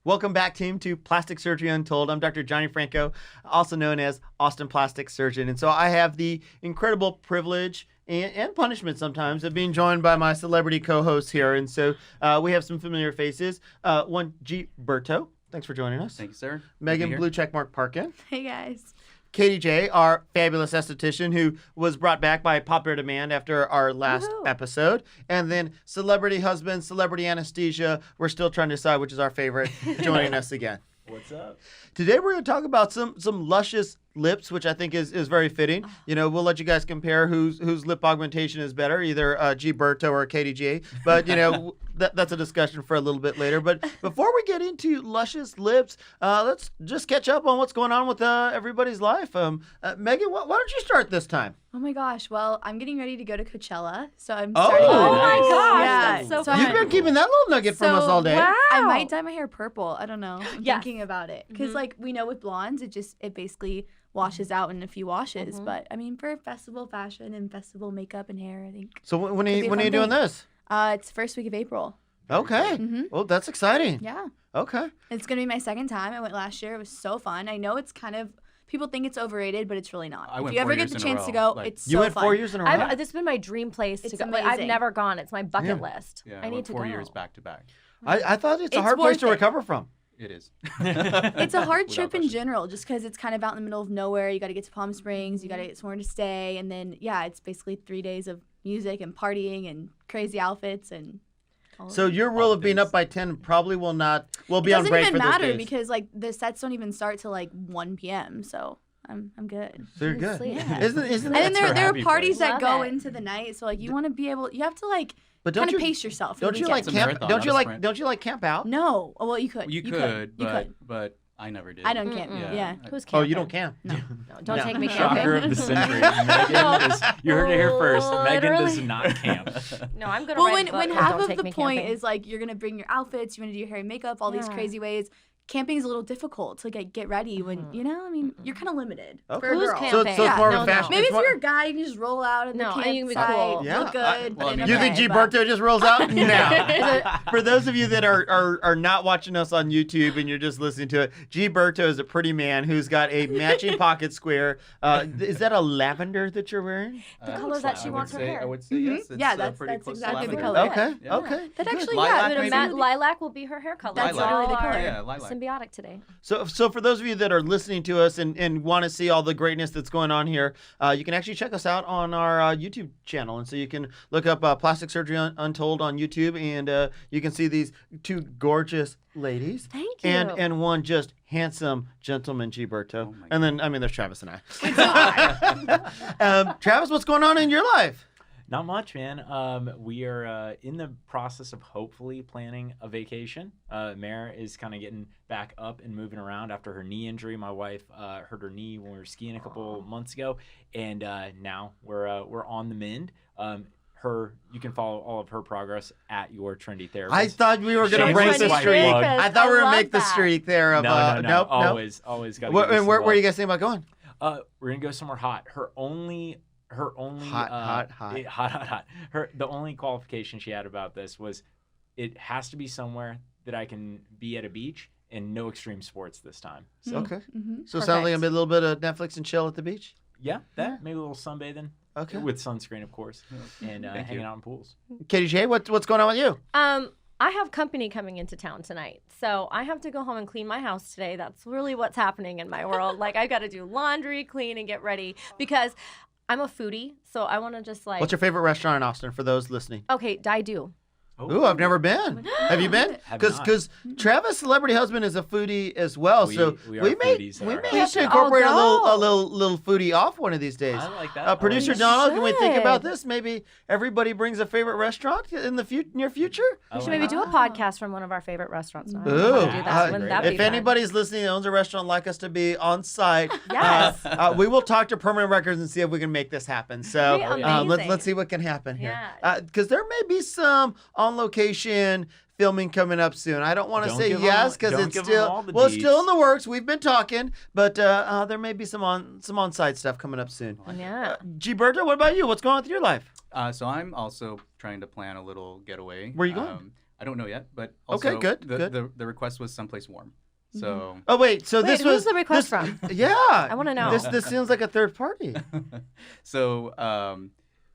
Welcome back, team, to Plastic Surgery Untold. I'm Dr. Johnny Franco, also known as Austin Plastic Surgeon. And so I have the incredible privilege and punishment sometimes of being joined by my celebrity co-hosts here. And so we have some familiar faces. One, G Berto. Thanks for joining us. Thank you, sir. Megan Blue Checkmark Parkin. Hey, guys. Katie J, our fabulous esthetician who was brought back by popular demand after our last episode. And then celebrity husband, celebrity anesthesia. We're still trying to decide which is our favorite, joining us again. What's up? Today we're going to talk about some Luscious lips, which I think is very fitting. You know, we'll let you guys compare whose lip augmentation is better, either G Berto or Katie J. But, you know, that's a discussion for a little bit later. But before we get into Luscious lips, let's just catch up on what's going on with everybody's life. Megan, why don't you start this time? Oh my gosh. Well, I'm getting ready to go to Coachella, so I'm starting. Oh, my gosh, Yeah. that's so fun. You've been keeping that little nugget from us all day. Wow. I might dye my hair purple. I don't know. I'm Yes. thinking about it because, like, we know with blondes, it basically washes out in a few washes. But I mean, for festival fashion and festival makeup and hair, I think. So when are Could be a you fun doing thing. this? It's first week of April. Okay. Well, that's exciting. Yeah. Okay. It's gonna be my second time. I went last year. It was so fun. I know it's kind of. People think it's overrated, but it's really not. I If went you ever 4 get years the in a chance to row. go, it's so You went fun. 4 years in a row? This has been my dream place to It's go. Like, I've amazing. never gone. It's my bucket list. Yeah, I need went to 4 go. years back to back. I thought it's a It's hard place worth to it. recover from. It is. It's a hard Without trip in question. general, just because it's kind of out in the middle of nowhere. You got to get to Palm Springs. You got to get somewhere to stay, and then it's basically 3 days of music and partying and crazy outfits and. So your rule of being up by 10 probably will be it on doesn't break even for those matter days. because like the sets don't even start till like 1 p.m. So I'm good. So you're good. Yeah. Isn't And then that? there are happy parties place. that Love go it. into the night. So like you want to be able, you have to like But kind don't of you pace yourself. for don't the you like weekend. It's a camp? marathon, Don't not you a like sprint. don't you like camp out? No. Well, you could. You You could, could. but I never did. I don't camp. Yeah. Who's Oh, camping? you don't camp. No, don't No. take me Shocker camping. of the century. Megan is, you heard it here first. Megan does Literally. not camp. No, I'm gonna. Well, write a when book, half don't of take the me point camping. is like you're gonna bring your outfits, you want to do your hair and makeup, all these Yeah. crazy ways. Camping is a little difficult to get ready when I mean you're kind of limited for a Who's girl. camping? So it's Yeah, more of no, a no. fashion. Maybe it's if more- you're a guy, you can just roll out in the No, I think it'd be campsite, cool. Yeah, look good. well, I mean- You okay, think G but- Berto just rolls out? No. For those of you that are not watching us on YouTube and you're just listening to it, G Berto is a pretty man who's got a matching pocket square. Is that a lavender that you're wearing? The color that she I wants would her say- hair. I would say yes. It's, Yeah, that's pretty close to exactly the lavender. color. Okay. Yeah. Okay. That good. actually, Lilac, yeah, maybe? Lilac will be her hair color. That's We literally the all color. are Yeah, lilac. Symbiotic today. So for those of you that are listening to us and want to see all the greatness that's going on here, you can actually check us out on our YouTube channel. And so you can look up Plastic Surgery Untold on YouTube, and you can see these two gorgeous ladies. Thank you. And one just handsome gentleman, G Berto. Oh my And then, I mean, there's Travis and I. Travis, what's going on in your life? Not much, man. We are in the process of hopefully planning a vacation. Mare is kind of getting back up and moving around after her knee injury. My wife hurt her knee when we were skiing a couple months ago, and now we're on the mend. You can follow all of her progress at Your Trendy Therapist. I thought we were going to Shameless break the swipe streak. plug. I thought we were going to I make the love that. streak there of No. nope. Always got to And where are you guys thinking about going? We're gonna go somewhere hot. Her only Hot. the only qualification she had about this was it has to be somewhere that I can be at a beach and no extreme sports this time. So Okay. Mm-hmm. So it sounds like a Perfect. little bit of Netflix and chill at the beach. yeah, maybe a little sunbathing. Okay. With sunscreen, of course, and Thank hanging you. out in pools. Katie J, what's going on with you? I have company coming into town tonight, so I have to go home and clean my house today. That's really what's happening in my world. Like, I got to do laundry, clean, and get ready because I'm a foodie, so I want to just like. What's your favorite restaurant in Austin for those listening? Okay, Daidu. Ooh, I've never been. Have you been? Have not. Because Travis, celebrity husband, is a foodie as well. So we are may foodies at we our may house. have to We should all incorporate a go. little foodie off one of these days. I like that. Producer We Donald, can we think should. about this? Maybe everybody brings a favorite restaurant in the near future. We should maybe do a podcast from one of our favorite restaurants. Now. I Ooh, want to do that. Wouldn't that be if fun? anybody's listening that owns a restaurant like us to be on site, Yes. we will talk to Permanent Records and see if we can make this happen. So That'd be amazing. let's see what can happen here. Yeah. Because there may be some on location filming coming up soon. I don't want to Don't say give 'em yes all- because don't it's give 'em still all the it's still deets. in the works. We've been talking, but there may be some on-site stuff coming up soon. Yeah. G Berto, what about you? What's going on with your life? So I'm also trying to plan a little getaway. Where are you going? I don't know yet, but Okay, also good, the, good. the request was someplace warm. So Oh wait, so Wait, this who's was the request this, from? Yeah, I want to know. This seems like a third party. so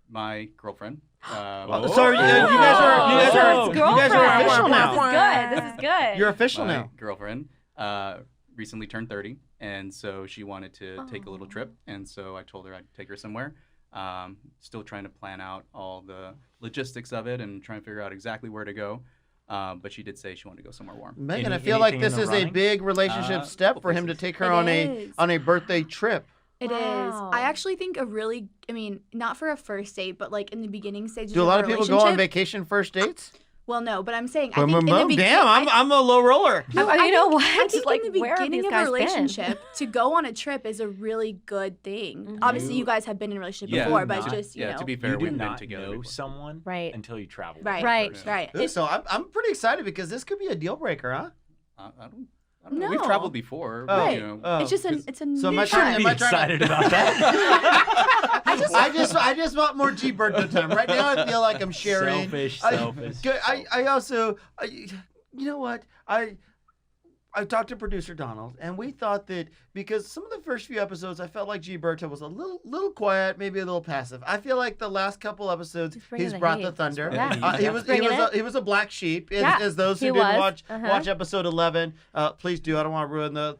my girlfriend. Sorry, you guys are official now. This is good. You're official my now. girlfriend recently turned 30, and so she wanted to take a little trip, and so I told her I'd take her somewhere. Still trying to plan out all the logistics of it and trying to figure out exactly where to go. But she did say she wanted to go somewhere warm. Megan, I Any- feel like anything in this the is a running? big relationship step for him to places. take her It on is. a birthday trip. It is. Wow. I actually think not for a first date, but like in the beginning stages Do a of lot a of people go on relationship- vacation first dates? Well, no, but I'm saying I think in the beginning. Damn, I'm a low roller. You know what? I think Like, in the where have beginning these of a guys been? relationship, to go on a trip is a really good thing. Obviously, you guys have been in a relationship Yeah, before, but not- just you know. to be You fair, do we've been not together know before. someone Right. until you travel. with Right. them Right. first. Right. Ooh, so I'm pretty excited because this could be a deal breaker, huh? I don't know. We've No. traveled before. Oh, but, Right. you know, oh. It's just Because- it's a So new am I trying- time. am Be I trying to- excited about that. I just want more G Berto time. Right now, I feel like I'm sharing. Selfish. I also, you know what? I talked to producer Donald, and we thought that because some of the first few episodes, I felt like G Berto was a little quiet, maybe a little passive. I feel like the last couple episodes, bringing he's the brought heat. the thunder. Yeah. He was Bringing it. he was a black sheep, Yeah, as those who he didn't was. watch episode 11. Please do. I don't want to ruin the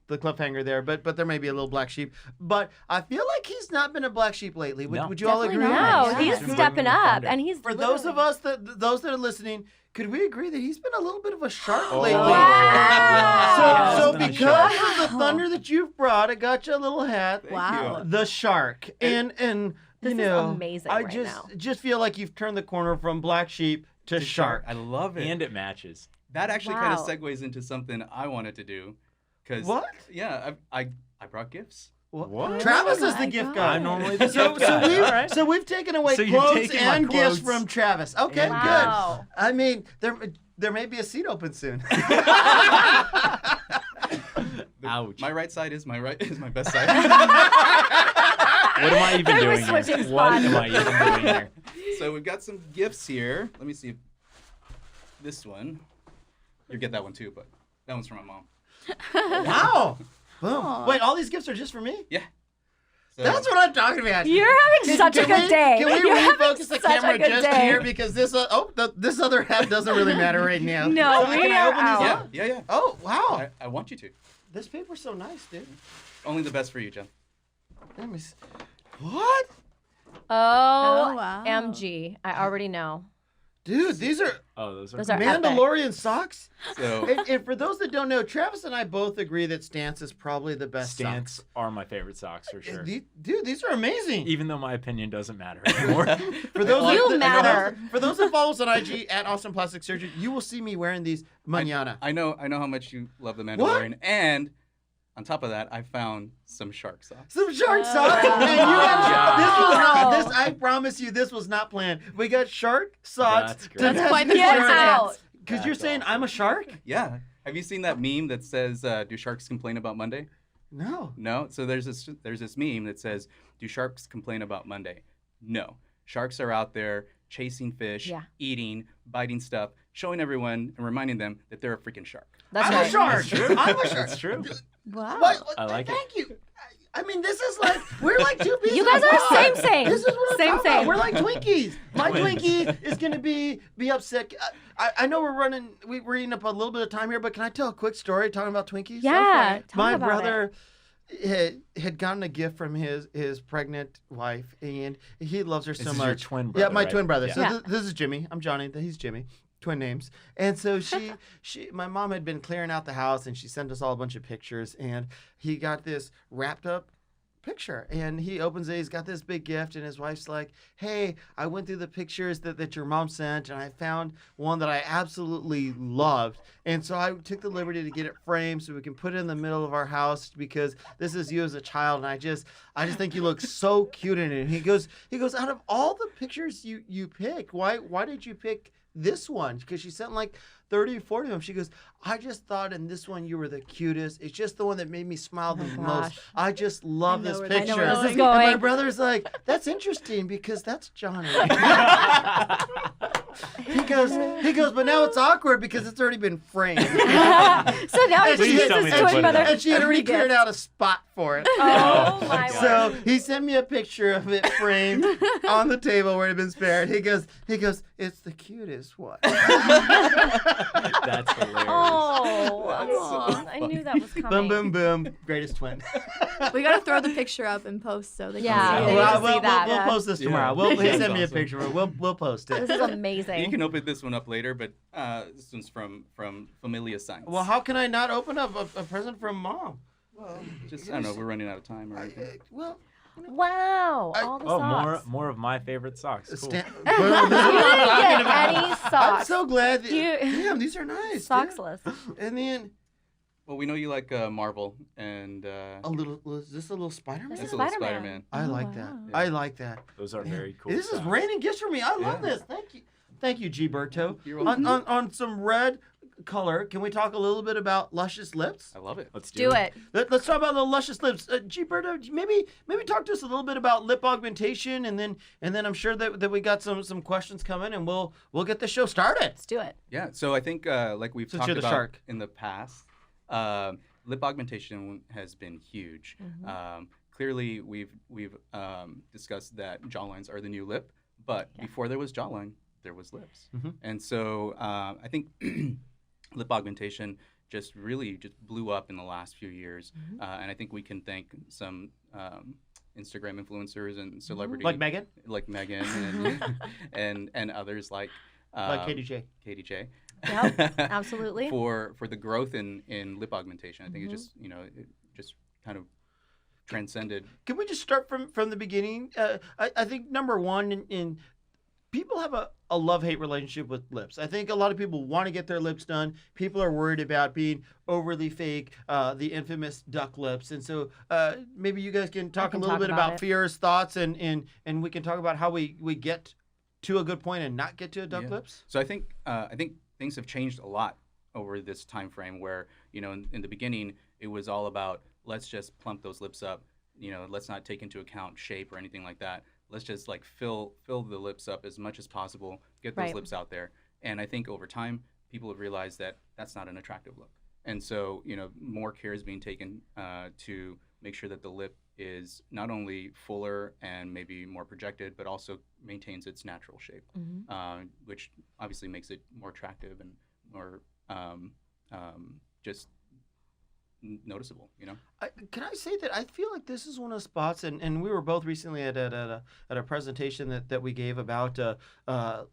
the cliffhanger there, but there may be a little black sheep. But I feel like he's not been a black sheep lately. Would, No. would you all Definitely agree? not. No, Yeah. he's Been stepping bringing the up, thunder. and he's For those of literally- us those that are listening, could we agree that he's been a little bit of a shark Oh. lately? Wow. So Yeah, he's been a because shark. of the thunder that you've brought, I got you a little hat. Wow. The shark. And This you is know, amazing I right just feel like you've turned the corner from black sheep to shark. I love it. And it matches. That actually kind of Wow. segues into something I wanted to do. Cause, What? Yeah, I brought gifts. What? Travis Oh is the my gift God. guy. I'm normally the So, gift so, guy. we've, All right. so we've taken away So you're clothes taking my and gifts clothes from Travis. Okay, and good. Wow. I mean, there may be a seat open soon. Ouch. My right side is my best side. What am I even We're doing here? switching What spots. am I even doing here? So we've got some gifts here. Let me see if this one. You get that one too, but that one's from my mom. Wow. Boom. Aw. Wait, all these gifts are just for me? Yeah. So, That's what I'm talking about. You're having such a good day. Can we You're having refocus the such a camera good just day. here because this this other hat doesn't really matter right now. No, So we can I are open these out. up? Yeah. Oh wow, I want you to. this paper's so nice, dude. Only the best for you, Jen. Let me see. What, Oh, wow. MG. I already know. dude? These are Oh, those are. Those are epic. Mandalorian socks. So And for those that don't know, Travis and I both agree that Stance is probably the best Stance socks. are my favorite socks for sure. Dude, these are amazing. Even though my opinion doesn't matter anymore. For those You that, matter. For those that follow us on IG at Austin Plastic Surgery, you will see me wearing these mañana. I know how much you love the Mandalorian, and on top of that, I found some shark socks. Some shark socks. Wow. And you got, this was not, Wow. this I promise you, this was not planned. We got shark socks. That's great. That's match quite the the Get shark out. hats. Because you're That's saying awesome. I'm a shark? Yeah. Have you seen that meme that says, "Do sharks complain about Monday?" No. No. So there's this meme that says, "Do sharks complain about Monday?" No. Sharks are out there chasing fish, Yeah. eating, biting stuff, showing everyone and reminding them that they're a freaking shark. That's I'm right. a shark. That's true. I'm a shark. That's true. Wow. What? I like it. Thank you. I mean, this is like, we're like two pieces You guys of are pie. same. This is what I'm Same, talking about. same. We're like Twinkies. My Twins. Twinkie is going to be upset. I know we're eating up a little bit of time here, but can I tell a quick story talking about Twinkies? Yeah, Okay. talk My about brother had gotten a gift from his pregnant wife, and he loves her This so is much. your twin brother, Yeah, my right? twin brother. Yeah. So Yeah. this is Jimmy. I'm Johnny. He's Jimmy. Twin names. And so my mom had been clearing out the house, and she sent us all a bunch of pictures, and he got this wrapped up picture, and he opens it. He's got this big gift, and his wife's like, "Hey, I went through the pictures that your mom sent, and I found one that I absolutely loved, and so I took the liberty to get it framed so we can put it in the middle of our house because this is you as a child, and I just think you look so cute in it." And he goes, out of all the pictures you pick, why did you pick this one? Because she sent like 30 or 40 of them. She goes, "I just thought in this one you were the cutest. It's just the one that made me smile the my most. gosh. I just love I know this where picture." this is And my going. brother's like, "That's interesting because that's Johnny." He goes, but now it's awkward because it's already been framed. So now he Please just tell uses me his to twin put it brother. in. And she had already cleared out a spot for it. Oh my So word. he sent me a picture of it framed on the table where it had been spared. He goes, it's the cutest one. That's hilarious. Oh, I knew that was coming. Boom, boom, boom. Greatest twin. We gotta throw the picture up and post so they Yeah, can they see it. need to see that. We'll post this tomorrow. Yeah. He That's sent me a awesome. picture. We'll post This it. is You amazing. can open this one up later, but this one's from Familia Science. Well, how can I not open up a present from Mom? Just I don't know. We're running out of time or anything. Well, Wow, all the Oh, socks. more of my favorite socks. Cool. boom. You didn't get any I'm socks. so glad. You- Damn, these are nice. dude. Socksless. And then Well, we know you like Marvel and is this a little Spider-Man? This that's is a little Spider-Man. Spider-Man. I Oh, like that. wow. I like that. Those are Man, very cool. This is socks. raining gifts for me. I love Yeah. this. Thank you, G Berto. You're On, welcome. on some red color, can we talk a little bit about Luscious Lips? I love it. Let's Do it. Let's talk about the Luscious Lips. G Berto, maybe talk to us a little bit about lip augmentation, and then I'm sure that we got some questions coming, and we'll get the show started. Let's do it. Yeah. So I think like we've Since talked you're the about shark. in the past, lip augmentation has been huge. Clearly, we've discussed that jawlines are the new lip, but before there was jawline, there was lips, Mhm. and so I think lip augmentation just blew up in the last few years, and I think we can thank some Instagram influencers and celebrities Like Megan, like Megan and others like KDJ. KDJ. Yep, absolutely. for the growth in lip augmentation. I think Mm-hmm. it just it just kind of transcended. Can we just start from the beginning? I think number one, in people have a love-hate relationship with lips. I think a lot of people want to get their lips done. People are worried about being overly fake, the infamous duck lips. And so maybe you guys can talk a can little talk bit about about it. fears, thoughts, and we can talk about how we get to a good point and not get to a duck Yeah. lips. So I think things have changed a lot over this time frame where in the beginning it was all about let's just plump those lips up. Let's not take into account shape or anything like that. Let's just like fill the lips up as much as possible, get those Right. lips out there. And I think over time, people have realized that that's not an attractive look. And so, more care is being taken to make sure that the lip is not only fuller and maybe more projected, but also maintains its natural shape, which obviously makes it more attractive and more just noticeable, Can I say that I feel like this is one of the spots, and we were both recently at a presentation that we gave about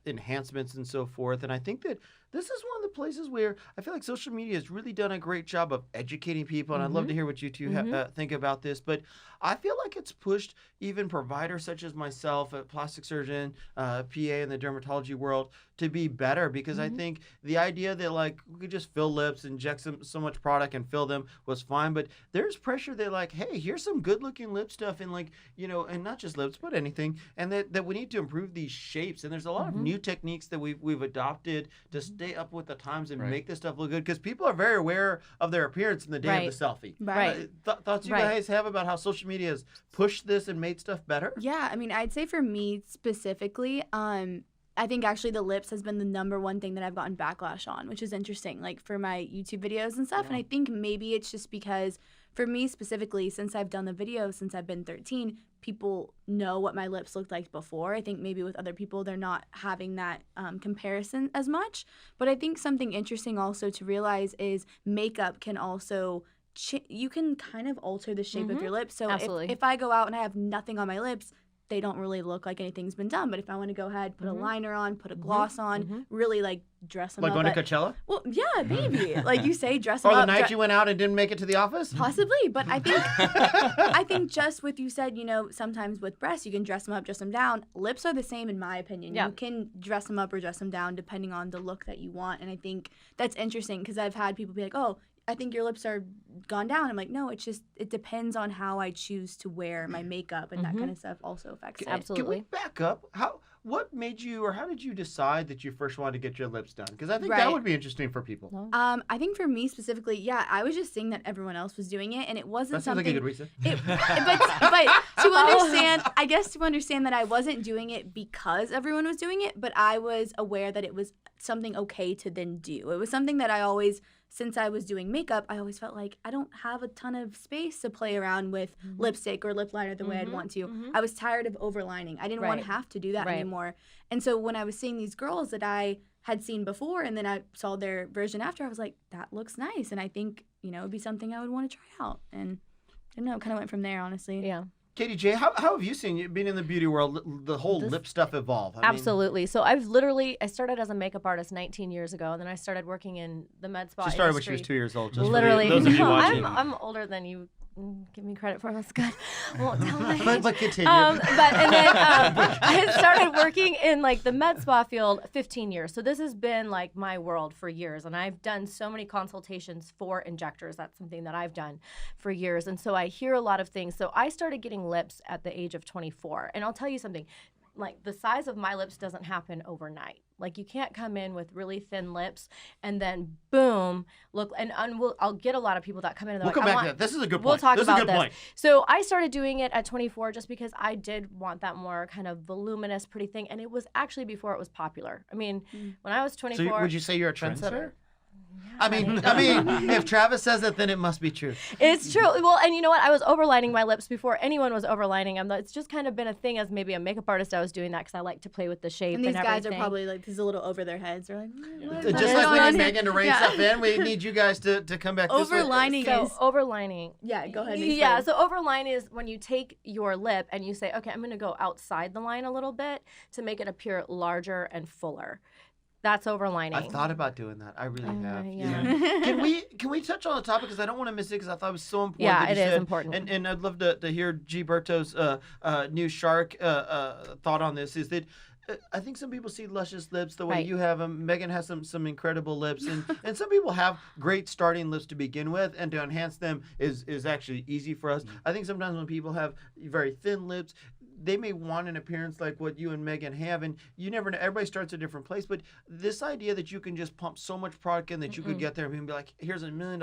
enhancements and so forth, and I think that this is one of the places where I feel like social media has really done a great job of educating people, and I'd love to hear what you two think about this, but I feel like it's pushed even providers such as myself, a plastic surgeon, PA in the dermatology world, to be better, because I think the idea that like we could just fill lips, inject so much product and fill them was fine, but there's pressure that like, hey, here's some good looking lip stuff, and like, and not just lips, but anything, and that we need to improve these shapes, and there's a lot of new techniques that we've adopted to stay up with the times and Right. make this stuff look good, because people are very aware of their appearance in the day Right. of the selfie. Right. Thoughts you Right. guys have about how social media has pushed this and made stuff better? Yeah, I mean, I'd say for me specifically, I think actually the lips has been the number one thing that I've gotten backlash on, which is interesting, like for my YouTube videos and stuff. And I think maybe it's just because for me specifically, since I've done the videos since I've been 13, people know what my lips looked like before. I think maybe with other people, they're not having that comparison as much. But I think something interesting also to realize is makeup can also you can kind of alter the shape of your lips. So Absolutely. if I go out and I have nothing on my lips, they don't really look like anything's been done. But if I want to go ahead, put a liner on, put a gloss on, really like dress them Like up. going to Coachella? Well, yeah, maybe. Like you say, dress them Or the up. night you went out and didn't make it to the office? Possibly, but I think just with you said, sometimes with breasts you can dress them up, dress them down. Lips are the same in my opinion. Yeah. You can dress them up or dress them down depending on the look that you want, and I think that's interesting because I've had people be like, "Oh, I think your lips are gone down." I'm like, no, it depends on how I choose to wear my makeup, and that kind of stuff also affects it. Absolutely. Can we back up? what made you, or how did you decide that you first wanted to get your lips done? Because I think that Right. would be interesting for people. No? I think for me specifically, yeah, I was just seeing that everyone else was doing it, and it wasn't That seems like a something. good reason. But to understand, I guess to understand that I wasn't doing it because everyone was doing it, but I was aware that it was something okay to then do. It was something that I always, since I was doing makeup, I always felt like I don't have a ton of space to play around with lipstick or lip liner the way I'd want to. I was tired of overlining. I didn't want to Right. have to do that Right. anymore. And so when I was seeing these girls that I had seen before and then I saw their version after, I was like, that looks nice. And I think, it'd be something I would want to try out. And I don't know, it kind of went from there, honestly. Yeah. Katie J, how have you seen, being in the beauty world, the whole This- lip stuff evolve? I mean, Absolutely. So I started as a makeup artist 19 years ago, and then I started working in the med spa she started when she industry. was 2 years old. Just Literally. For those of you No, watching. I'm older than you. Give me credit for that's good. I won't tell my age. But continue. And then I had started working in like the med spa field 15 years. So this has been like my world for years, and I've done so many consultations for injectors. That's something that I've done for years, and so I hear a lot of things. So I started getting lips at the age of 24, and I'll tell you something. Like the size of my lips doesn't happen overnight. Like you can't come in with really thin lips and then boom, look. And I'll get a lot of people that come in and they're We'll come like, back to that. This is a good point. We'll talk this about is a good this. point. So I started doing it at 24 just because I did want that more kind of voluminous, pretty thing. And it was actually before it was popular. I mean, when I was 24. So would you say you're a trendsetter? Yeah, I mean, if Travis says it, then it must be true. It's true. Well, and you know what? I was overlining my lips before anyone was overlining them. It's just kind of been a thing as maybe a makeup artist. I was doing that because I like to play with the shape And these guys are everything. probably like, this is a little over their heads. They're like, what Just is like going we on need here? Megan to rein Yeah. stuff in, we need you guys to come back this way. Overlining So is, overlining. yeah, go ahead. Yeah, explain. so overline is when you take your lip and you say, okay, I'm going to go outside the line a little bit to make it appear larger and fuller. That's overlining. I've thought about doing that. I really have. yeah. Can we touch on the topic because I don't want to miss it because I thought it was so important. Yeah, that it you is said, important. And I'd love to hear G Berto's new shark thought on this. Is that I think some people see luscious lips the way Right. you have them. Megan has some incredible lips, and some people have great starting lips to begin with, and to enhance them is actually easy for us. I think sometimes when people have very thin lips, they may want an appearance like what you and Megan have, and you never know. Everybody starts at a different place, but this idea that you can just pump so much product in that you could get there and be like, here's $1 million,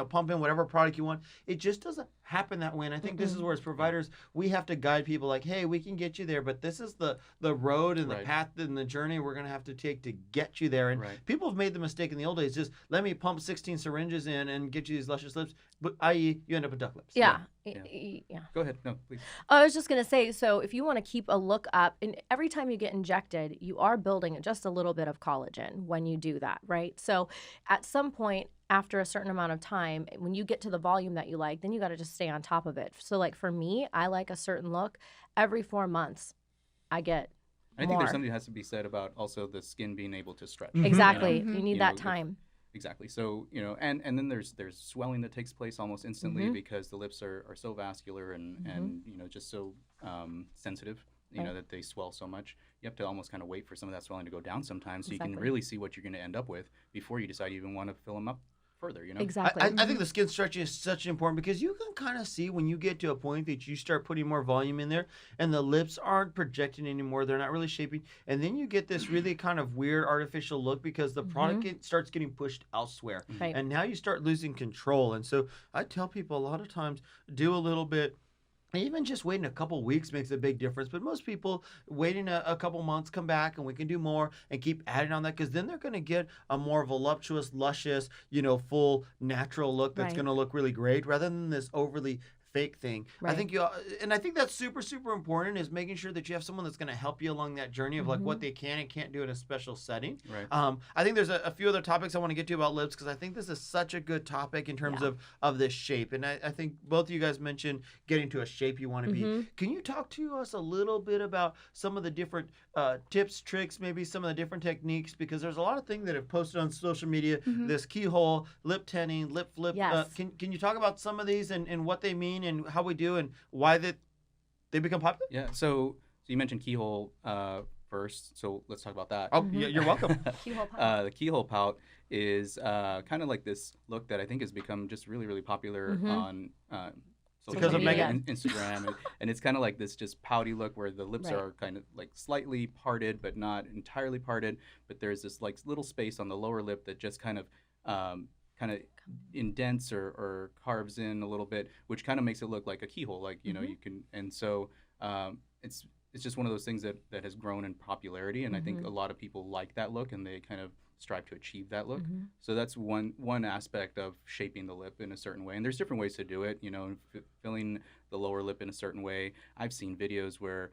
pump in whatever product you want. It just doesn't happen that way, and I think this is where as providers, we have to guide people like, hey, we can get you there, but this is the road and the Right. path and the journey we're going to have to take to get you there. And Right. people have made the mistake in the old days, just let me pump 16 syringes in and get you these luscious lips, but i.e. you end up with duck lips. Yeah. Yeah. Yeah. Go ahead. No, please. I was just going to say, so if you want to keep a look up, and every time you get injected, you are building just a little bit of collagen when you do that, right? So at some point, after a certain amount of time, when you get to the volume that you like, then you got to just stay on top of it. So like for me, I like a certain look. Every 4 months, I get I think more. there's something that has to be said about also the skin being able to stretch. Exactly. Mhm. You need You that know, time. Exactly. So, and then there's swelling that takes place almost instantly because the lips are so vascular and just so sensitive, Right. that they swell so much. You have to almost kind of wait for some of that swelling to go down sometimes so you can Exactly. really see what you're going to end up with before you decide you even want to fill them up further, Exactly. I think the skin stretching is such important because you can kind of see when you get to a point that you start putting more volume in there and the lips aren't projecting anymore. They're not really shaping. And then you get this really kind of weird artificial look because the product starts getting pushed elsewhere. Right. And now you start losing control. And so I tell people a lot of times do a little bit. Even just waiting a couple weeks makes a big difference. But most people waiting a couple months, come back and we can do more and keep adding on that because then they're going to get a more voluptuous, luscious, full natural look that's Right. going to look really great rather than this overly fake thing. I Right. think I think that's super, super important is making sure that you have someone that's going to help you along that journey of like what they can and can't do in a special setting. Right. I think there's a few other topics I want to get to about lips because I think this is such a good topic in terms of this shape. And I think both of you guys mentioned getting to a shape you want to be. Can you talk to us a little bit about some of the different tips, tricks, maybe some of the different techniques? Because there's a lot of things that have posted on social media, this keyhole, lip tinting, lip flip. Yes. Can you talk about some of these and what they mean and how we do and why they become popular? Yeah. So you mentioned keyhole first, so let's talk about that. Oh, you're welcome. Keyhole pout. The keyhole pout is kind of like this look that I think has become just really, really popular on Because of media Megan? and Instagram, and it's kind of like this just pouty look where the lips Right. are kind of like slightly parted, but not entirely parted. But there's this like little space on the lower lip that just kind of indents or carves in a little bit, which kind of makes it look like a keyhole. Like you can, and so it's just one of those things that has grown in popularity, and I think a lot of people like that look, and they kind of strive to achieve that look. So that's one aspect of shaping the lip in a certain way, and there's different ways to do it. Filling the lower lip in a certain way. I've seen videos where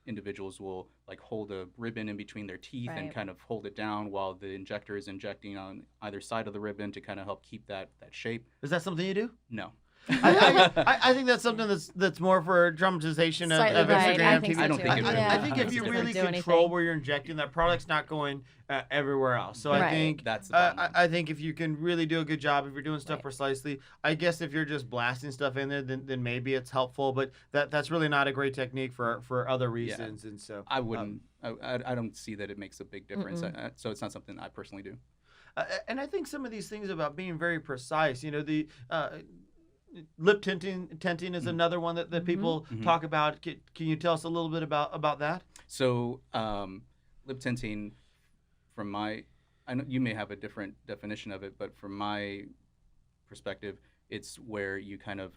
individuals will like hold a ribbon in between their teeth and Right. kind of hold it down while the injector is injecting on either side of the ribbon to kind of help keep that shape. Is that something you do? No. I think that's something that's more for dramatization of Slightly Instagram. right. I think TV. so I don't too. think it I would. think Yeah. if you Doesn't really do control anything. where you're injecting, that product's not going everywhere else. So I Right. think That's the bottom line. I think if you can really do a good job, if you're doing stuff Right. precisely, I guess if you're just blasting stuff in there, then maybe it's helpful. But that's really not a great technique for other reasons. And so I wouldn't. I don't see that it makes a big difference. So it's not something I personally do. And I think some of these things about being very precise, the lip tinting is another one that people talk about. Can you tell us a little bit about that? So lip tinting, I know you may have a different definition of it, but from my perspective, it's where you kind of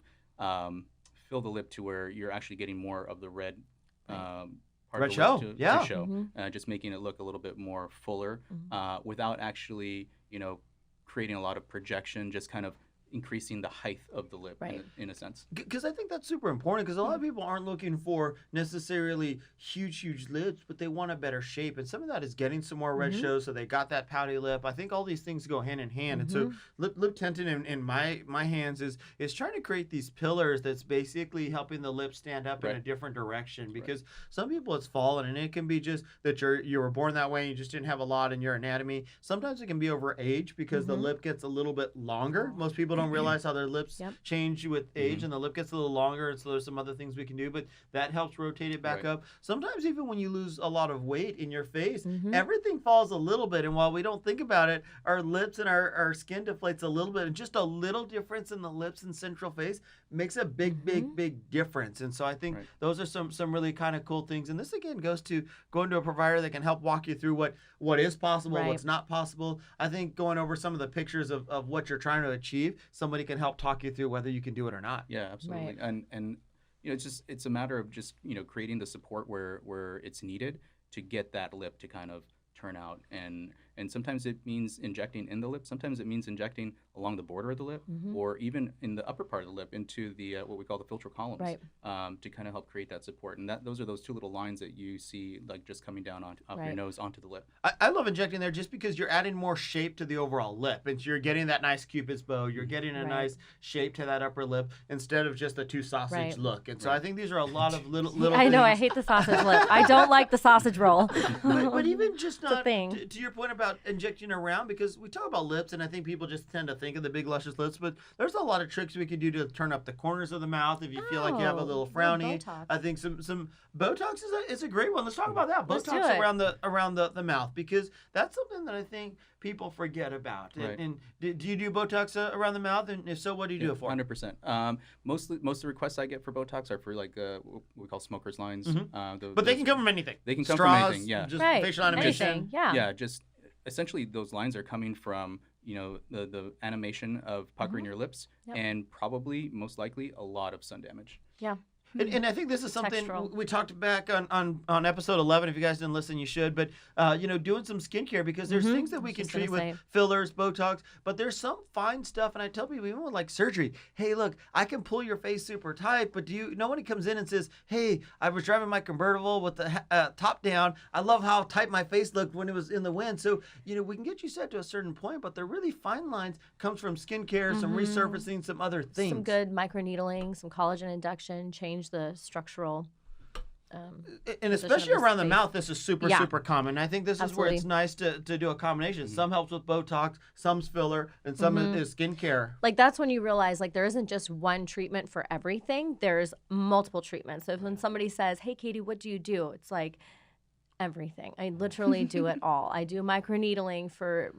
fill the lip to where you're actually getting more of the red part Red of the show, lip yeah. to show, just making it look a little bit more fuller without actually, creating a lot of projection, just kind of increasing the height of the lip Right. in a sense. Because I think that's super important, because a lot of people aren't looking for necessarily huge lips, but they want a better shape. And some of that is getting some more red shows, so they got that pouty lip. I think all these things go hand in hand. And so lip tinting in my hands is trying to create these pillars that's basically helping the lip stand up in a different direction. Because some people it's fallen, and it can be just that you were born that way and you just didn't have a lot in your anatomy. Sometimes it can be over age, because the lip gets a little bit longer. Most people don't realize how their lips change with age, and the lip gets a little longer, and so there's some other things we can do, but that helps rotate it back up. Sometimes even when you lose a lot of weight in your face, everything falls a little bit, and while we don't think about it, our lips and our skin deflates a little bit, and just a little difference in the lips and central face makes a big difference. And so I think those are some really kind of cool things. And this again goes to going to a provider that can help walk you through what is possible, what's not possible. I think going over some of the pictures of what you're trying to achieve, somebody can help talk you through whether you can do it or not. Yeah, absolutely. And it's a matter of just creating the support where it's needed to get that lip to kind of turn out, and sometimes it means injecting in the lip, sometimes it means injecting along the border of the lip, or even in the upper part of the lip into the what we call the filtral columns, to kind of help create that support. And those are those two little lines that you see like just coming down off your nose onto the lip. I love injecting there just because you're adding more shape to the overall lip, and you're getting that nice Cupid's bow, you're getting a nice shape to that upper lip instead of just a two sausage look. And so I think these are a lot of little I know, things. I hate the sausage lip. I don't like the sausage roll. but even just It's a not thing. to your point about injecting around, because we talk about lips, and I think people just tend to think of the big luscious lips, but there's a lot of tricks we can do to turn up the corners of the mouth if you feel like you have a little frowny. Botox. I think some Botox is a great one. Let's talk about that. Let's do Botox it. around the mouth, because that's something that I think people forget about. Right. And do you do Botox around the mouth? And if so, what do you do it for? 100%. Most of the requests I get for Botox are for like what we call smokers lines. But they can come from anything. They can come Straws, from anything. Yeah. Just Right. facial animation. Anything. Yeah. Yeah, just essentially those lines are coming from the animation of puckering your lips, and probably most likely a lot of sun damage. Yeah. And I think this is something Textural. we talked back on episode 11. If you guys didn't listen, you should. But, doing some skincare, because there's things that we can Just gonna treat with say. fillers, Botox, but there's some fine stuff. And I tell people, even with like surgery, hey, look, I can pull your face super tight, but nobody comes in and says, hey, I was driving my convertible with the top down. I love how tight my face looked when it was in the wind. So, we can get you set to a certain point, but the really fine lines comes from skincare, some resurfacing, some other things. Some good microneedling, some collagen induction, change the structural. And especially of the around the face. mouth, this is super common. I think this is where Absolutely. it's nice to do a combination. Some helps with Botox, some's filler, and some is skincare. Like that's when you realize like there isn't just one treatment for everything. There's multiple treatments. So when somebody says, "Hey, Katie, what do you do?" It's like everything. I literally do it all. I do microneedling for,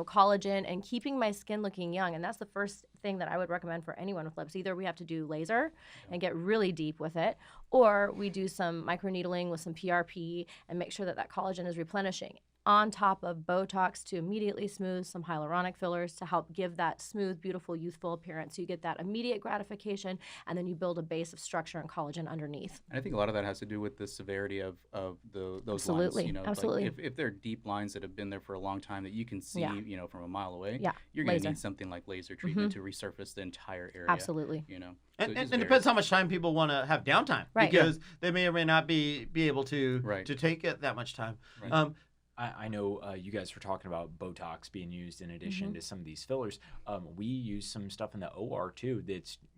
collagen and keeping my skin looking young. And that's the first thing that I would recommend for anyone with lips. Either we have to do laser and get really deep with it, or we do some microneedling with some PRP and make sure that that collagen is replenishing, on top of Botox to immediately smooth, some hyaluronic fillers to help give that smooth, beautiful, youthful appearance. So you get that immediate gratification, and then you build a base of structure and collagen underneath. And I think a lot of that has to do with the severity of those Absolutely. lines. Absolutely. Like if they're deep lines that have been there for a long time that you can see, from a mile away, Yeah. you're going to Laser. need something like laser treatment to resurface the entire area. Absolutely. So And it it just depends varies. how much time people want to have downtime, Right. because they may or may not be able to Right. to take it that much time. Right. I know you guys were talking about Botox being used in addition to some of these fillers. We use some stuff in the OR too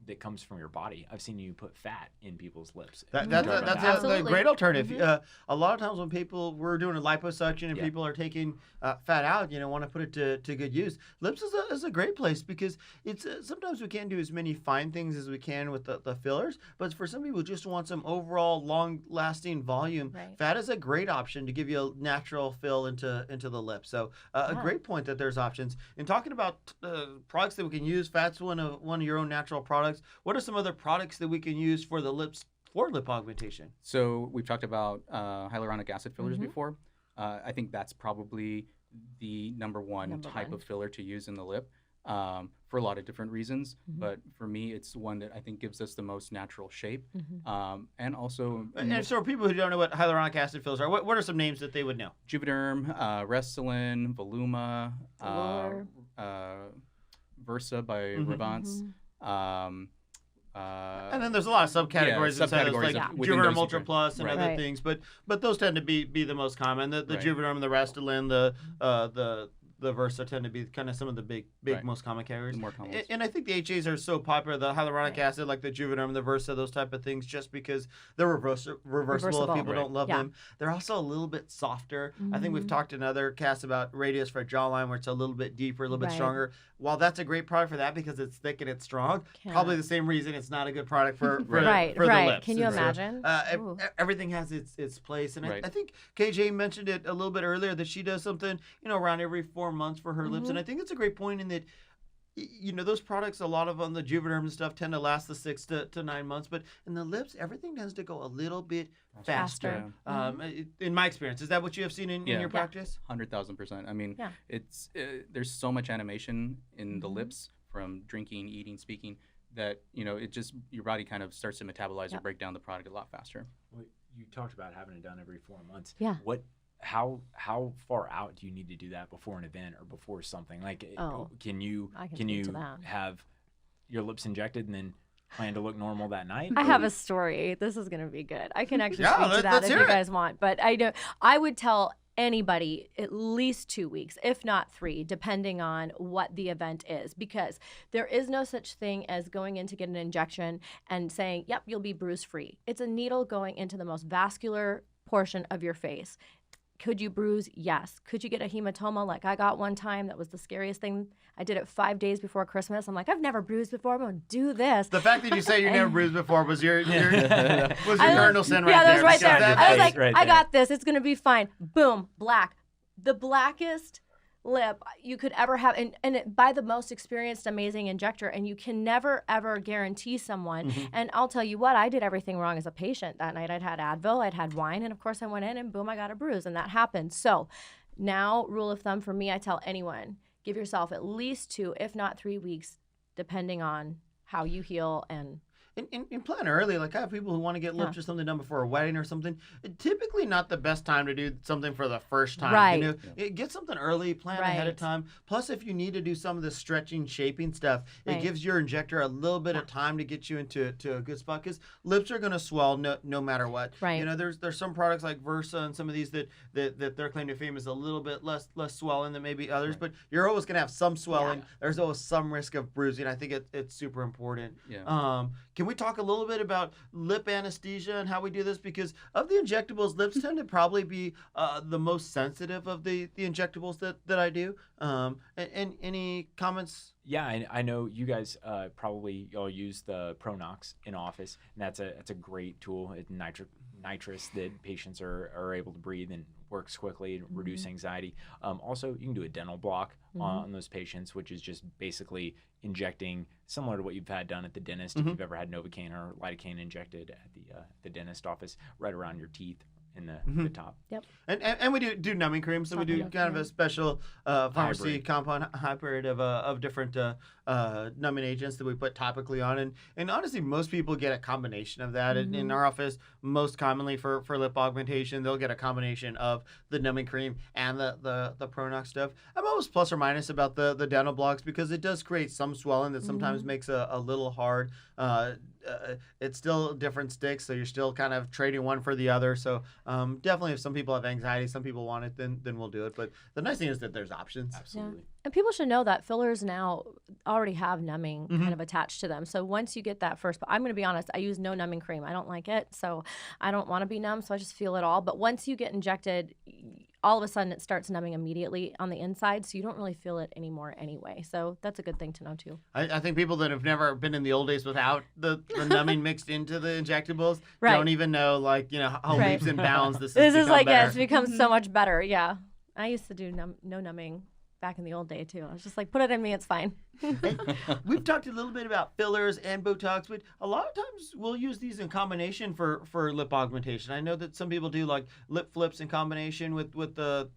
that comes from your body. I've seen you put fat in people's lips. That's Talk about a Absolutely. great alternative. A lot of times when we're doing a liposuction and people are taking fat out, want to put it to good use. Lips is a great place, because it's sometimes we can't do as many fine things as we can with the fillers, but for some people who just want some overall long-lasting volume, Right. fat is a great option to give you a natural fill into the lip. So a great point that there's options. And talking about products that we can use, fat's one of your own natural products. What are some other products that we can use for the lips for lip augmentation? So we've talked about hyaluronic acid fillers before. I think that's probably the number one type of filler to use in the lip, for a lot of different reasons. But for me, it's one that I think gives us the most natural shape. And also And so for people who don't know what hyaluronic acid fillers are, what are some names that they would know? Juvederm, Restylane, Voluma, Velour. Versa by Revance. And then there's a lot of subcategories inside those, subcategories like within Juvederm those Ultra different- Plus and Right. other Right. things, but those tend to be the most common. The Right. Juvederm, the Restylane, the Versa tend to be kind of some of the big Right. most common categories. The more common ones. And I think the HAs are so popular, the hyaluronic Right. acid, like the Juvederm, the Versa, those type of things, just because they're reversible if people Right. don't love Yeah. them. They're also a little bit softer. I think we've talked in other casts about Radius for a jawline, where it's a little bit deeper, a little bit Right. stronger. While that's a great product for that because it's thick and it's strong, probably the same reason it's not a good product for Right. the lips. Can you And so, imagine? Ooh. Everything has its place, and Right. I think KJ mentioned it a little bit earlier that she does something around every 4 months for her lips, and I think it's a great point in that those products, a lot of them, the Juvederm and stuff, tend to last the 6 to 9 months, but in the lips everything tends to go a little bit faster. In my experience, is that what you have seen in your practice? 100,000%. I mean, it's there's so much animation in the lips from drinking, eating, speaking, that it just your body kind of starts to metabolize or break down the product a lot faster. Well, you talked about having it done every 4 months. Yeah. How far out do you need to do that before an event or before something? Like, can you I can speak to that. have your lips injected and then plan to look normal that night? I have a story. This is going to be good. I can actually Yeah, speak to that let's if hear you it. guys want. But I would tell anybody at least 2 weeks, if not 3, depending on what the event is, because there is no such thing as going in to get an injection and saying, yep, you'll be bruise free. It's a needle going into the most vascular portion of your face. Could you bruise? Yes. Could you get a hematoma like I got one time? That was the scariest thing. I did it 5 days before Christmas. I'm like, I've never bruised before. I'm going to do this. The fact that you say you never bruised before was your cardinal sin right yeah, there. that was right there. because I was face like, right I there. got this. It's going to be fine. Boom, black. The blackest lip you could ever have, and by the most experienced, amazing injector, and you can never, ever guarantee someone. And I'll tell you what, I did everything wrong as a patient that night. I'd had Advil, I'd had wine, and of course I went in and boom, I got a bruise, and that happened. So now, rule of thumb for me, I tell anyone, give yourself at least 2, if not 3 weeks, depending on how you heal and And plan early. Like I have people who want to get lips or something done before a wedding or something. Typically not the best time to do something for the first time. Right. Get something early, plan ahead of Right. time. Plus, if you need to do some of the stretching, shaping stuff, it Right. gives your injector a little bit of time to get you into a good spot, because lips are going to swell no matter what. Right. There's some products like Versa and some of these that their claim to fame is a little bit less swelling than maybe others, but you're always going to have some swelling. Yeah. There's always some risk of bruising. I think it's super important. Yeah. Can we talk a little bit about lip anesthesia and how we do this? Because of the injectables, lips tend to probably be the most sensitive of the injectables that I do. And any comments? Yeah, I know you guys probably all use the Pronox in office, and that's a great tool. It's nitrous that patients are able to breathe and works quickly to reduce anxiety. Also, you can do a dental block on those patients, which is just basically injecting similar to what you've had done at the dentist. If you've ever had Novocaine or lidocaine injected at the dentist office, right around your teeth in the top. Yep. And we do numbing cream, so we do kind of a special pharmacy compound hybrid of different numbing agents that we put topically on. And honestly, most people get a combination of that. In our office, most commonly for lip augmentation, they'll get a combination of the numbing cream and the Pronox stuff. I'm always plus or minus about the dental blocks because it does create some swelling that sometimes makes a little hard. It's still different sticks, so you're still kind of trading one for the other. So definitely, if some people have anxiety, some people want it, then we'll do it. But the nice thing is that there's options. Absolutely. Yeah. And people should know that fillers now already have numbing kind of attached to them. So once you get that first, I'm going to be honest, I use no numbing cream. I don't like it, so I don't want to be numb, so I just feel it all. But once you get injected, all of a sudden it starts numbing immediately on the inside, so you don't really feel it anymore anyway. So that's a good thing to know too. I think people that have never been in the old days without the numbing mixed into the injectables Right. don't even know how Right. leaps and bounds this This has is like, better. it's become so much better. Yeah. I used to do no numbing back in the old day too. I was just like, put it in me, it's fine. We've talked a little bit about fillers and Botox, but a lot of times we'll use these in combination for lip augmentation. I know that some people do like lip flips in combination with the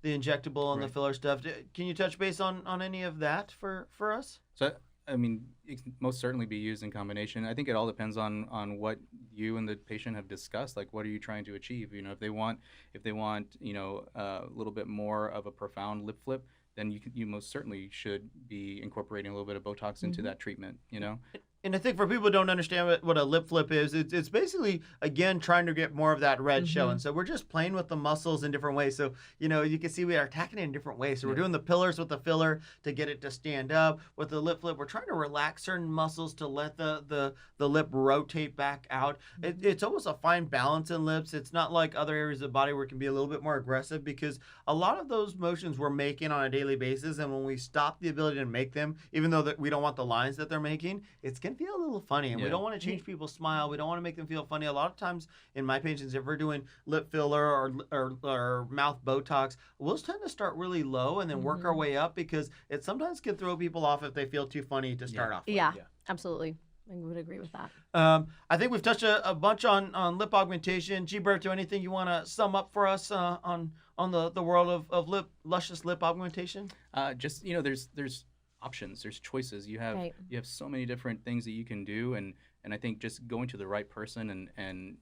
injectable and the filler stuff. Can you touch base on any of that for us? So, I mean, it can most certainly be used in combination. I think it all depends on what you and the patient have discussed. Like, what are you trying to achieve? You know, if they want, a little bit more of a profound lip flip, then you most certainly should be incorporating a little bit of Botox into that treatment. You know. And I think for people who don't understand what a lip flip is, it's basically, again, trying to get more of that red showing. So we're just playing with the muscles in different ways. So, you can see we are attacking it in different ways. So we're doing the pillars with the filler to get it to stand up. With the lip flip, we're trying to relax certain muscles to let the lip rotate back out. It's almost a fine balance in lips. It's not like other areas of the body where it can be a little bit more aggressive because a lot of those motions we're making on a daily basis, and when we stop the ability to make them, even though that we don't want the lines that they're making, it's going to feel a little funny, and we don't want to change people's smile. We don't want to make them feel funny. A lot of times in my patients, if we're doing lip filler or mouth Botox, we'll tend to start really low and then work our way up because it sometimes can throw people off if they feel too funny to start off with. Yeah, absolutely. I would agree with that. I think we've touched a bunch on lip augmentation. G Berto, anything you want to sum up for us on the world of luscious lip augmentation? Just there's options, there's choices. You have so many different things that you can do, and I think just going to the right person and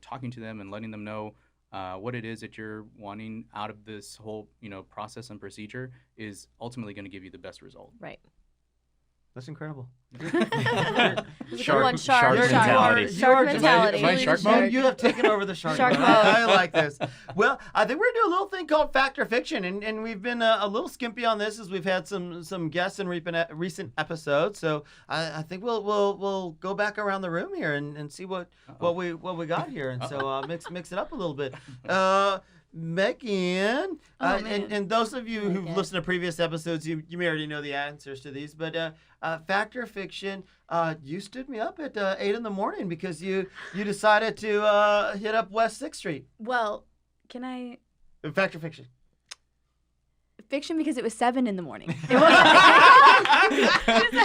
talking to them and letting them know what it is that you're wanting out of this whole process and procedure is ultimately going to give you the best result. Right. That's incredible. Shark mentality. Shark mentality. Am I shark mode? You have taken over the shark Shark mode. mode. I like this. Well, I think we're going to do a little thing called Fact or Fiction, and we've been a little skimpy on this as we've had some guests in recent episodes. So I think we'll go back around the room here and see what we got here, and so mix it up a little bit. Megan, and those of you who've listened to previous episodes, you may already know the answers to these, but fact or fiction, you stood me up at 8 in the morning because you decided to hit up West 6th Street. Well, can I... Fact or fiction? Fiction because it was 7 in the morning.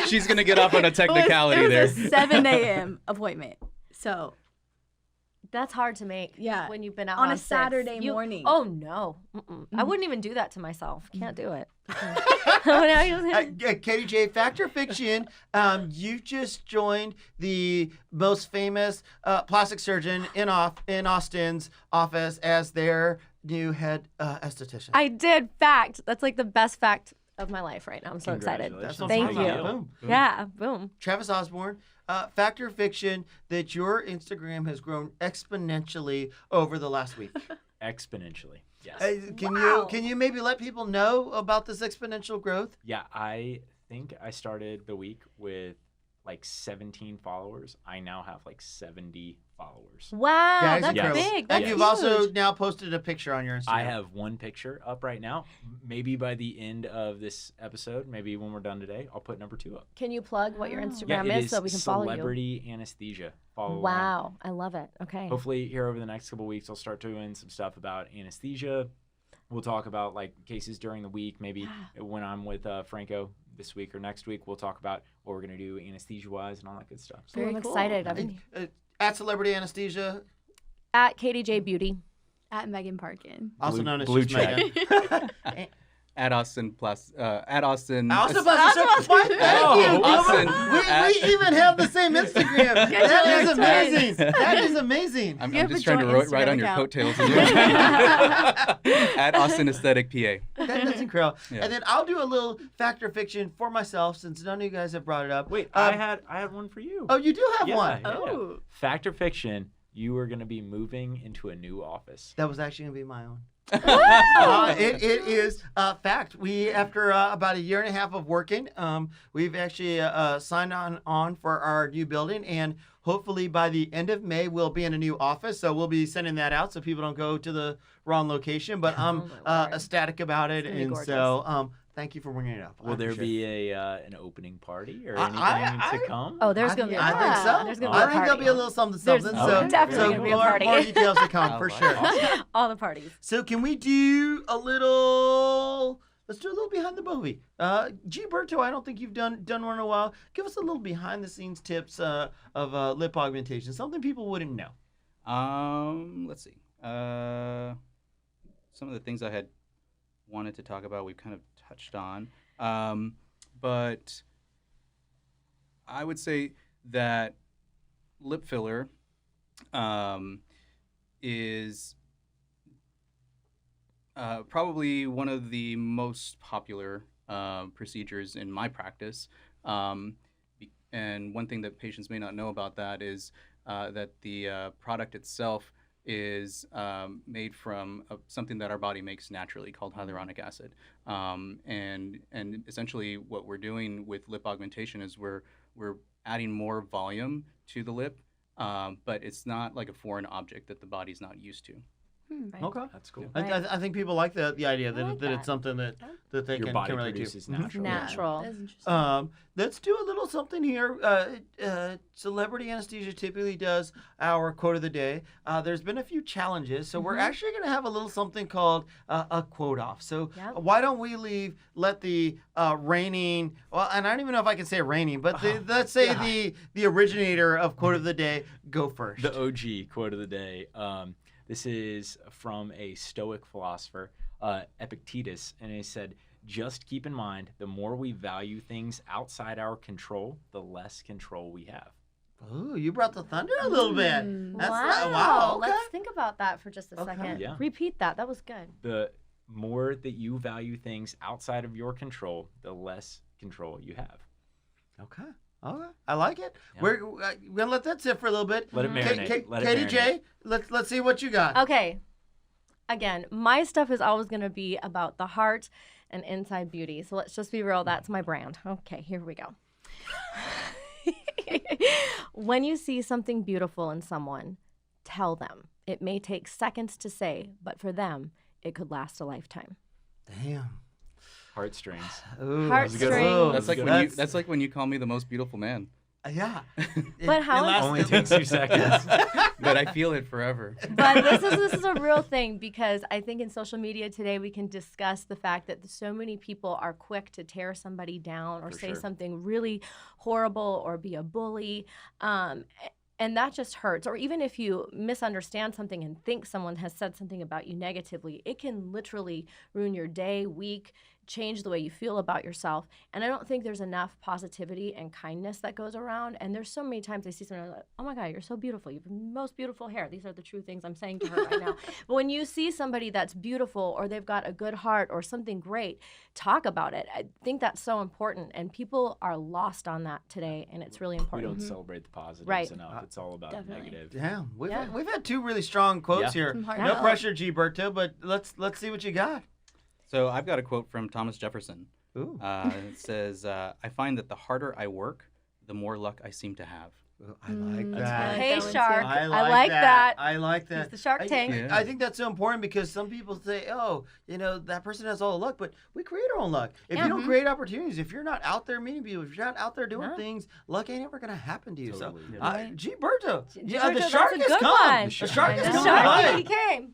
She's going to get off on a technicality it there. was a 7 a.m. appointment. So... That's hard to make Yeah. when you've been out On a 6. Saturday morning. Oh, no. I wouldn't even do that to myself. Can't do it. Katie J, fact or fiction, you just joined the most famous plastic surgeon in Austin's office as their new head esthetician. I did. Fact. That's like the best fact of my life right now. I'm so excited. Congratulations. That's Thank awesome. you. Boom. Yeah, boom. Travis Osborne, fact or fiction that your Instagram has grown exponentially over the last week? Exponentially, yes. Can you maybe let people know about this exponential growth? Yeah, I think I started the week with like 17 followers, I now have like 70 followers. Wow, That is that's incredible. big. And That's you've huge. also now posted a picture on your Instagram. I have one picture up right now. Maybe by the end of this episode, maybe when we're done today, I'll put number 2 up. Can you plug what your Oh. Instagram it is so we can follow you? Celebrity Anesthesia. Follow along. Wow, I love it. Okay. Hopefully here over the next couple of weeks, I'll start doing some stuff about anesthesia. We'll talk about like cases during the week. Maybe when I'm with Franco this week or next week, we'll talk about what we're going to do anesthesia-wise and all that good stuff. So Very Very cool. excited. I've been At Celebrity Anesthesia, at KDJ Beauty. At Megan Parkin. also Blue- known as blue just check. Megan. At Austin Plus. At Austin. Austin Plastic Surgery. Why, thank Oh, you. Austin. We even have the same Instagram. That is Twins. amazing. That is amazing. I'm You have just a trying to joint ride on your Instagram coattails. At Austin Aesthetic PA. That's incredible. Yeah. And then I'll do a little fact or fiction for myself since none of you guys have brought it up. wait, Um, I had one for you. Oh, you do have Yeah, one. yeah. Oh. Fact or fiction, you are going to be moving into a new office. That was actually going to be my own. It is fact. We, after about a year and a half of working, we've actually signed on for our new building, and hopefully by the end of May we'll be in a new office. So we'll be sending that out so people don't go to the wrong location. But I'm Oh my Lord. ecstatic about it, It's gonna be and gorgeous. so thank you for bringing it up. I Will there appreciate it. be an opening party or I- anything I- to come? Oh, there's I gonna be. think- I think so. There's gonna be I a think party. there'll be a little something, There's something. Okay. definitely so gonna be a more, party. more details to come Oh, for wow. sure. Awesome. All the parties. So can we do a little? Let's do a little behind the movie. G Berto, I don't think you've done one in a while. Give us a little behind the scenes tips of lip augmentation, something people wouldn't know. Let's see. Some of the things I had wanted to talk about, we've kind of touched on. But I would say that lip filler is probably one of the most popular procedures in my practice. And one thing that patients may not know about that is that the product itself is made from something that our body makes naturally called hyaluronic acid. And essentially what we're doing with lip augmentation is we're adding more volume to the lip, but it's not like a foreign object that the body's not used to. Right. Okay. That's cool. Right. I think people like the idea I that, like that it's that. something that they Your can body relate produces to. Mhm. naturally. Natural. That's interesting. Let's do a little something here. Celebrity Anesthesia typically does our quote of the day. There's been a few challenges, so we're actually going to have a little something called a quote off. So Yep. why don't we let the reigning, well, and I don't even know if I can say reigning, but let's say God. the originator of quote of the day go first. The OG quote of the day. This is from a Stoic philosopher, Epictetus, and he said, "Just keep in mind, the more we value things outside our control, the less control we have." Ooh, you brought the thunder a little bit. That's wow. not, wow. Okay. Let's think about that for just a Okay. second. Yeah. Repeat that. That was good. The more that you value things outside of your control, the less control you have. Okay. All right. I like it. Yeah. We're gonna let that sit for a little bit. Let it marinate. Let it Katie marinate. J, let's see what you got. Okay. Again, my stuff is always going to be about the heart and inside beauty. So let's just be real. That's my brand. Okay, here we go. When you see something beautiful in someone, tell them. It may take seconds to say, but for them, it could last a lifetime. Damn. Heartstrings. Ooh, Heartstrings. ooh, That's like that's- that's like when you call me the most beautiful man. yeah. But how is- Only takes 2 seconds. But I feel it forever. But this is a real thing, because I think in social media today we can discuss the fact that so many people are quick to tear somebody down or For say sure. something really horrible or be a bully. And that just hurts. Or even if you misunderstand something and think someone has said something about you negatively, it can literally ruin your day, week, change the way you feel about yourself. And I don't think there's enough positivity and kindness that goes around. And there's so many times I see someone like, oh my God, you're so beautiful. You have the most beautiful hair. These are the true things I'm saying to her right now. But when you see somebody that's beautiful or they've got a good heart or something great, talk about it. I think that's so important. And people are lost on that today. And it's really We important. don't celebrate the positives Right. enough. It's all about Definitely. negative. Damn. We've Yeah. we've had two really strong quotes Yeah. here. Some hard No knocks. pressure, G Berto, but let's see what you got. So I've got a quote from Thomas Jefferson. Ooh. It says, "I find that the harder I work, the more luck I seem to have. I like That's that. really Hey, going shark. to. I like that. I like He's that. the Shark Tank. Yeah. I think that's so important because some people say, oh, that person has all the luck, but we create our own luck. If you don't create opportunities, if you're not out there meeting people, if you're not out there doing things, luck ain't ever going to happen to you. Totally. So, Right. G Berto, G the Berto, shark that's a has good come. one. The shark has The come. shark, by. he came.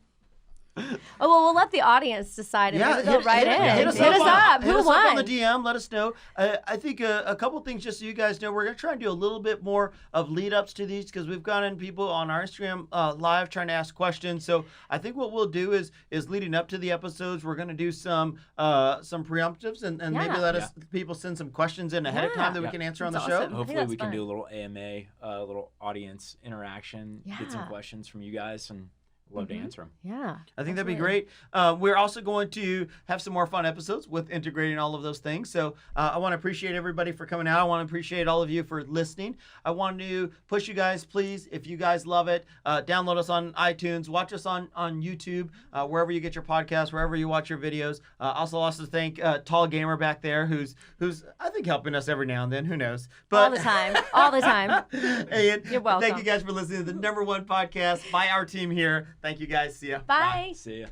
Oh, well, we'll let the audience decide and maybe they'll write in. Hit us Hit us up. Hit Who us won? up on the DM. Let us know. I think a couple things just so you guys know. We're going to try and do a little bit more of lead ups to these because we've gotten people on our Instagram live trying to ask questions. So I think what we'll do is leading up to the episodes, we're going to do some preemptives and maybe let us people send some questions in ahead of time that we can answer on the That's show. awesome. Hopefully that's we can fun. do a little AMA, a little audience interaction, get some Yeah. questions from you guys, and love to answer them. Yeah. I think that'd be Absolutely. great. We're also going to have some more fun episodes with integrating all of those things. So I want to appreciate everybody for coming out. I want to appreciate all of you for listening. I want to push you guys, please, if you guys love it, download us on iTunes, watch us on YouTube, wherever you get your podcasts, wherever you watch your videos. Also thank Tall Gamer back there, who's I think helping us every now and then. Who knows? All the time. All the time. And You're welcome. thank you guys for listening to the #1 podcast by our team here. Thank you guys. See ya. Bye. See ya.